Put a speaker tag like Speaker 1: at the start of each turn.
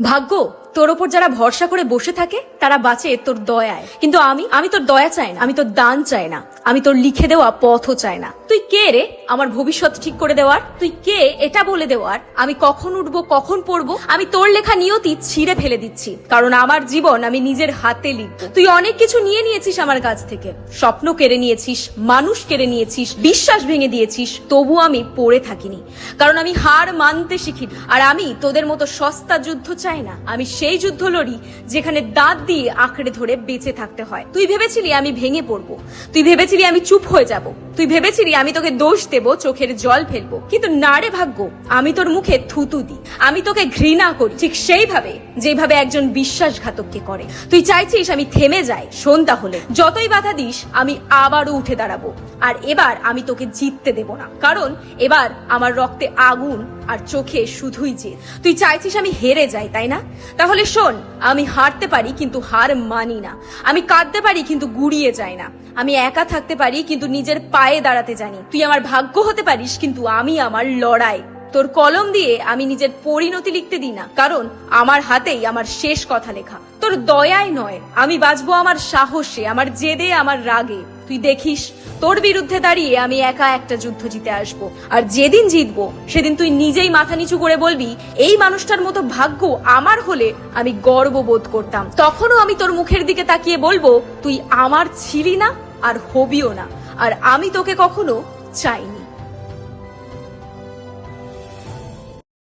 Speaker 1: ভাগ্য তোর ওপর যারা ভরসা করে বসে থাকে তারা বাঁচে তোর দয়ায়, কিন্তু আমি তোর দয়া চাই না, আমি তোর দান চাই না, আমি তোর লিখে দেওয়া পথও চাই না। তুই কে রে আমার ভবিষ্যৎ ঠিক করে দেওয়ার? তুই কে এটা বলে দেওয়ার আমি কখন উঠবো কখন পড়বো? আমি তোর লেখা নিয়তি ছিঁড়ে ফেলে দিচ্ছি, কারণ আমার জীবন আমি নিজের হাতে লিখবো। তুই অনেক কিছু নিয়ে নিয়েছিস আমার কাছ থেকে, স্বপ্ন কেড়ে নিয়েছিস, মানুষ কেড়ে নিয়েছিস, বিশ্বাস ভেঙে দিয়েছিস, তবু আমি পড়ে থাকিনি, কারণ আমি হার মানতে শিখি। আর আমি তোদের মতো সস্তা যুদ্ধ চাই না, আমি সেই যুদ্ধ লড়ি যেখানে দাঁত দিয়ে আঁকড়ে ধরে বেঁচে থাকতে হয়। তুই ভেবেছিলি আমি ভেঙে পড়বো, তুই ভেবেছিলি আমি চুপ হয়ে যাব, তুই ভেবেছিলি আমি তোকে দোষ দেব, চোখের জল ফেলবো, কিন্তু না রে ভাগ্য, আমি তোর মুখে থুতু দিই, আমি তোকে ঘৃণা করি ঠিক সেইভাবে যেভাবে একজন বিশ্বাসঘাতককে করে। তুই চাইছিস আমি থেমে যাই, শোন তাহলে, যতই বাধা দিস আমি আবারও উঠে দাঁড়াবো। আর এবার আমি তোকে জিততে দেব না, কারণ এবার আমার রক্তে আগুন আর চোখে শুধুই জেদ। তুই চাইছিস আমি হেরে যাই, তাই না? তাহলে শোন, আমি হারতে পারি কিন্তু হার মানি না, আমি কাঁদতে পারি কিন্তু গুড়িয়ে যাই না, আমি একা থাকতে পারি কিন্তু নিজের পায়ে দাঁড়াতে জানি। তুই আমার ভাগ্য হতে পারিস কিন্তু আমি আমার লড়াই। তোর কলম দিয়ে আমি নিজের পরিণতি লিখতে দিই না, কারণ আমার হাতেই আমার শেষ কথা লেখা। তোর দয়ায় নয়, আমি বাঁচবো আমার সাহসে, আমার জেদে, আমার রাগে। তুই দেখিস তোর বিরুদ্ধে দাঁড়িয়ে আমি একা একটা যুদ্ধ জিতে আসবো, আর যেদিন জিতবো সেদিন তুই নিজেই মাথা নিচু করে বলবি এই মানুষটার মতো ভাগ্য আমার হলে আমি গর্ববোধ করতাম। তখনও আমি তোর মুখের দিকে তাকিয়ে বলবো তুই আমার ছিলি না আর হবিও না, আর আমি তোকে কখনো চাইনি।